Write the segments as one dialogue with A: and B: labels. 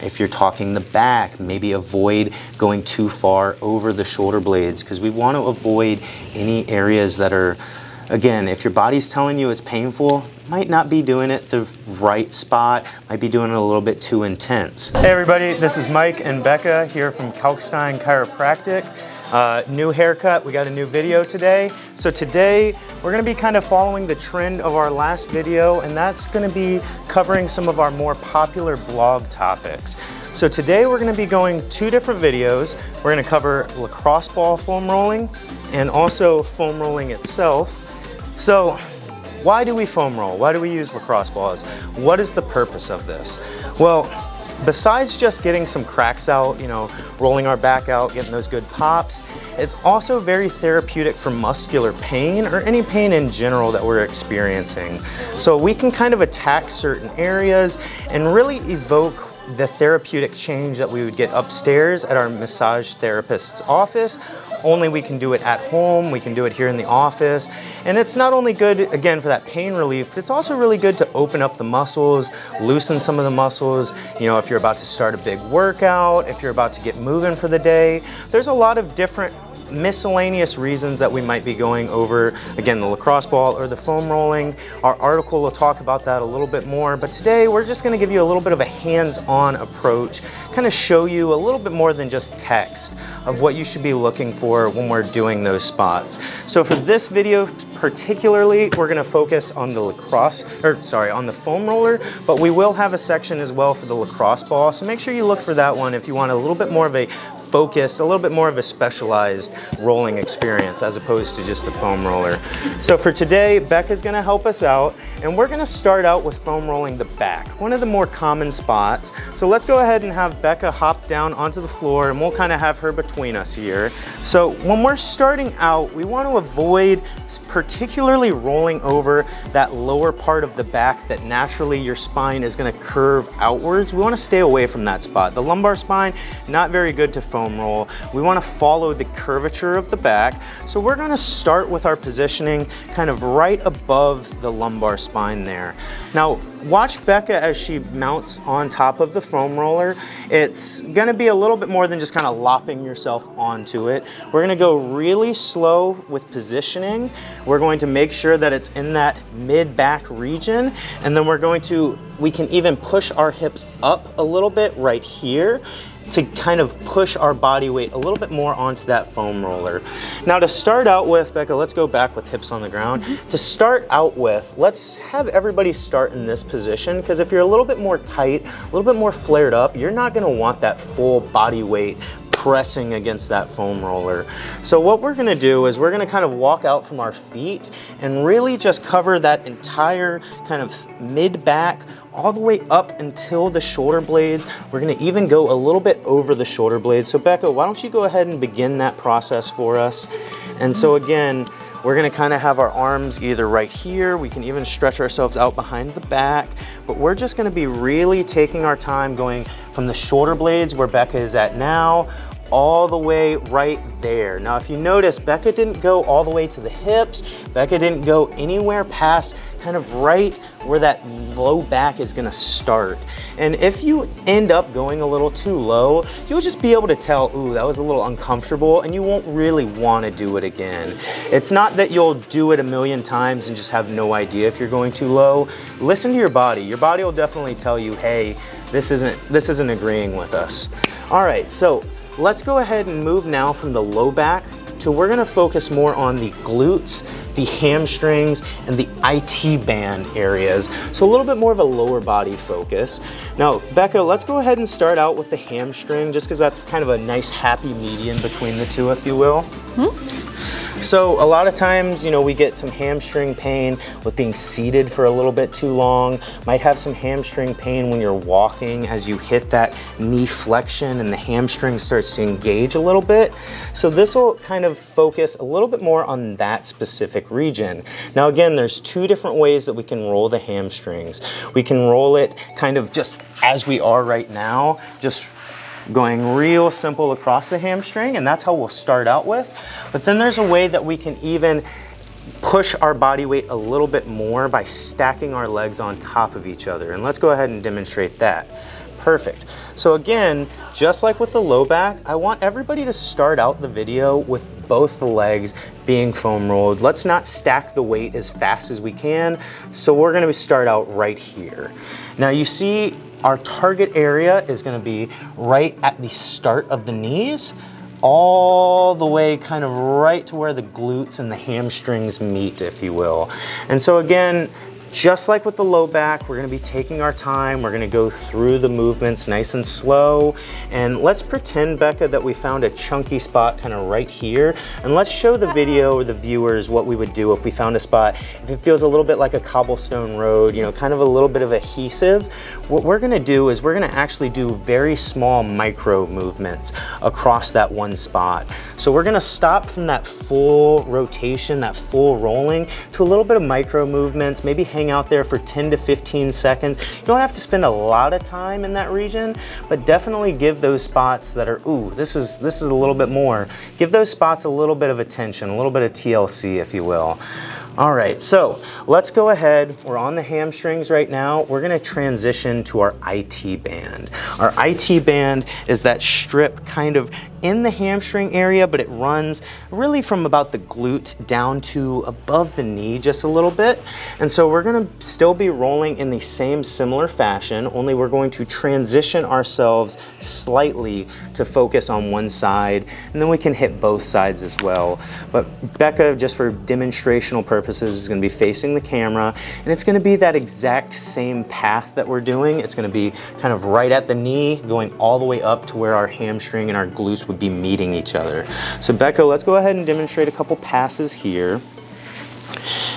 A: If you're talking the back, maybe avoid going too far over the shoulder blades, because we want to avoid any areas that are, again, if your body's telling you it's painful, might not be doing it the right spot, might be doing it a little bit too intense. Hey everybody, this is Mike and Becca here from Kalkstein Chiropractic. New haircut, we got a new video today. So today we're gonna be kind of following the trend of our last video, and that's gonna be covering some of our more popular blog topics. So today we're gonna be going two different videos. We're gonna cover lacrosse ball foam rolling and also foam rolling itself. So why do we foam roll? Why do we use lacrosse balls? What is the purpose of this? Well, besides just getting some cracks out, you know, rolling our back out, getting those good pops, it's also very therapeutic for muscular pain or any pain in general that we're experiencing. So we can kind of attack certain areas and really evoke the therapeutic change that we would get upstairs at our massage therapist's office. Only we can do it at home, we can do it here in the office. And it's not only good, again, for that pain relief, but it's also really good to open up the muscles, loosen some of the muscles. You know, if you're about to start a big workout, if you're about to get moving for the day, there's a lot of different miscellaneous reasons that we might be going over, again, the lacrosse ball or the foam rolling. Our article will talk about that a little bit more, but today we're just going to give you a little bit of a hands-on approach, kind of show you a little bit more than just text of what you should be looking for when we're doing those spots. So for this video particularly, we're going to focus on the on the foam roller, but we will have a section as well for the lacrosse ball, so make sure you look for that one if you want a little bit more of a focus, a little bit more of a specialized rolling experience as opposed to just the foam roller. So for today, Becca's gonna help us out, and we're gonna start out with foam rolling the back, one of the more common spots. So let's go ahead and have Becca hop down onto the floor, and we'll kind of have her between us here. So when we're starting out, we want to avoid particularly rolling over that lower part of the back that naturally your spine is gonna curve outwards. We wanna stay away from that spot. The lumbar spine, not very good to foam roll. We want to follow the curvature of the back. So we're going to start with our positioning kind of right above the lumbar spine there. Now watch Becca as she mounts on top of the foam roller. It's going to be a little bit more than just kind of lopping yourself onto it. We're going to go really slow with positioning. We're going to make sure that it's in that mid-back region, and then we can even push our hips up a little bit right here to kind of push our body weight a little bit more onto that foam roller. Now to start out with, Becca, let's go back with hips on the ground. To start out with, let's have everybody start in this position, because if you're a little bit more tight, a little bit more flared up, you're not gonna want that full body weight pressing against that foam roller. So what we're gonna do is we're gonna kind of walk out from our feet and really just cover that entire kind of mid-back all the way up until the shoulder blades. We're gonna even go a little bit over the shoulder blades. So Becca, why don't you go ahead and begin that process for us? And so again, we're gonna kind of have our arms either right here, we can even stretch ourselves out behind the back, but we're just gonna be really taking our time going from the shoulder blades where Becca is at now, all the way right there. Now, if you notice, Becca didn't go all the way to the hips. Becca didn't go anywhere past kind of right where that low back is gonna start. And if you end up going a little too low, you'll just be able to tell, ooh, that was a little uncomfortable, and you won't really wanna do it again. It's not that you'll do it a million times and just have no idea if you're going too low. Listen to your body. Your body will definitely tell you, hey, this isn't agreeing with us. All right, so let's go ahead and move now from the low back to we're gonna focus more on the glutes, the hamstrings, and the IT band areas. So a little bit more of a lower body focus. Now, Becca, let's go ahead and start out with the hamstring, just because that's kind of a nice happy median between the two, if you will. So a lot of times, you know, we get some hamstring pain with being seated for a little bit too long. Might have some hamstring pain when you're walking as you hit that knee flexion and the hamstring starts to engage a little bit. So this will kind of focus a little bit more on that specific region. Now again, there's two different ways that we can roll the hamstrings. We can roll it kind of just as we are right now, just going real simple across the hamstring, and that's how we'll start out with. But then there's a way that we can even push our body weight a little bit more by stacking our legs on top of each other. And let's go ahead and demonstrate that. Perfect. So again, just like with the low back, I want everybody to start out the video with both the legs being foam rolled. Let's not stack the weight as fast as we can. So we're gonna start out right here. Now you see our target area is gonna be right at the start of the knees, all the way kind of right to where the glutes and the hamstrings meet, if you will. And so again, just like with the low back, we're gonna be taking our time. We're gonna go through the movements nice and slow. And let's pretend, Becca, that we found a chunky spot kind of right here. And let's show the video or the viewers what we would do if we found a spot. If it feels a little bit like a cobblestone road, you know, kind of a little bit of adhesive, what we're gonna do is we're gonna actually do very small micro movements across that one spot. So we're gonna stop from that full rotation, that full rolling, to a little bit of micro movements, maybe hang out there for 10 to 15 seconds. You don't have to spend a lot of time in that region, but definitely give those spots that are, ooh, this is a little bit more. Give those spots a little bit of attention, a little bit of TLC, if you will. All right, so let's go ahead. We're on the hamstrings right now. We're gonna transition to our IT band. Our IT band is that strip kind of in the hamstring area, but it runs really from about the glute down to above the knee just a little bit. And so we're gonna still be rolling in the same similar fashion, only we're going to transition ourselves slightly to focus on one side, and then we can hit both sides as well. But Becca, just for demonstrational purposes, is gonna be facing the camera, and it's gonna be that exact same path that we're doing. It's gonna be kind of right at the knee, going all the way up to where our hamstring and our glutes would be meeting each other. So Becca, let's go ahead and demonstrate a couple passes here.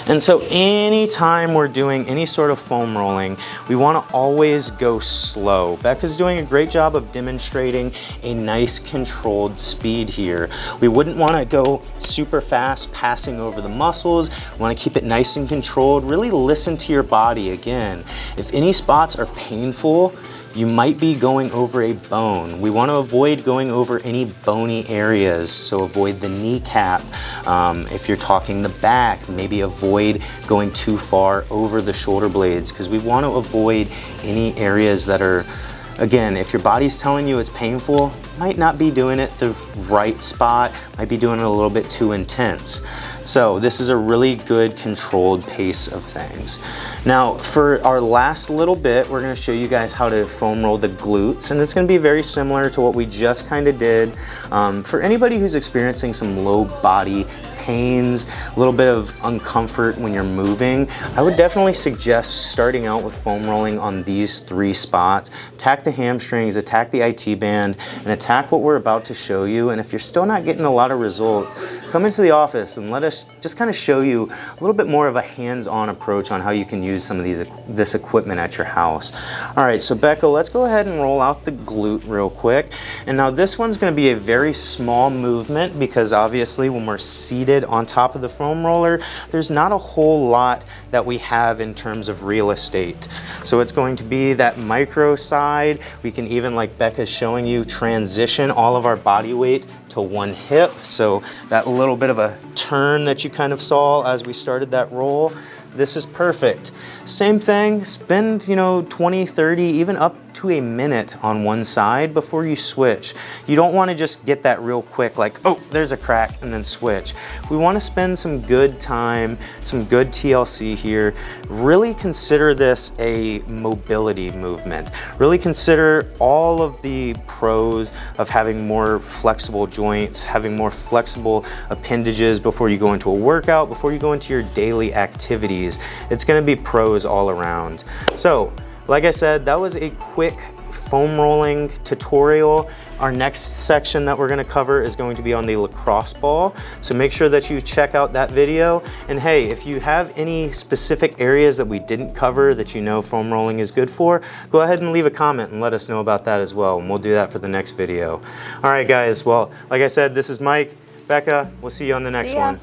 A: And so anytime we're doing any sort of foam rolling, we want to always go slow. Becca's doing a great job of demonstrating a nice controlled speed here. We wouldn't want to go super fast, passing over the muscles. We want to keep it nice and controlled. Really listen to your body again. If any spots are painful, you might be going over a bone. We want to avoid going over any bony areas, so avoid the kneecap. If you're talking the back, maybe avoid going too far over the shoulder blades, because we want to avoid any areas that are, again, if your body's telling you it's painful, might not be doing it the right spot, might be doing it a little bit too intense. So this is a really good controlled pace of things. Now for our last little bit, we're gonna show you guys how to foam roll the glutes, and it's gonna be very similar to what we just kind of did. For anybody who's experiencing some low body pains, a little bit of uncomfort when you're moving, I would definitely suggest starting out with foam rolling on these 3 spots. Attack the hamstrings, attack the IT band, and attack what we're about to show you. And if you're still not getting a lot of results, come into the office and let us just kind of show you a little bit more of a hands-on approach on how you can use some of this equipment at your house. All right, so Becca, let's go ahead and roll out the glute real quick. And now this one's gonna be a very small movement, because obviously when we're seated on top of the foam roller, there's not a whole lot that we have in terms of real estate. So it's going to be that micro side. We can even, like Becca's showing you, transition all of our body weight to one hip. So that little bit of a turn that you kind of saw as we started that roll, this is perfect. Same thing, spend 20, 30, even up to a minute on one side before you switch. You don't want to just get that real quick, like, oh, there's a crack, and then switch. We want to spend some good time, some good TLC here. Really consider this a mobility movement. Really consider all of the pros of having more flexible joints, having more flexible appendages before you go into a workout, before you go into your daily activities. It's going to be pros all around. So, like I said, that was a quick foam rolling tutorial. Our next section that we're going to cover is going to be on the lacrosse ball. So make sure that you check out that video. And hey, if you have any specific areas that we didn't cover that you know foam rolling is good for, go ahead and leave a comment and let us know about that as well. And we'll do that for the next video. All right, guys. Well, like I said, this is Mike. Becca, we'll see you on the next one.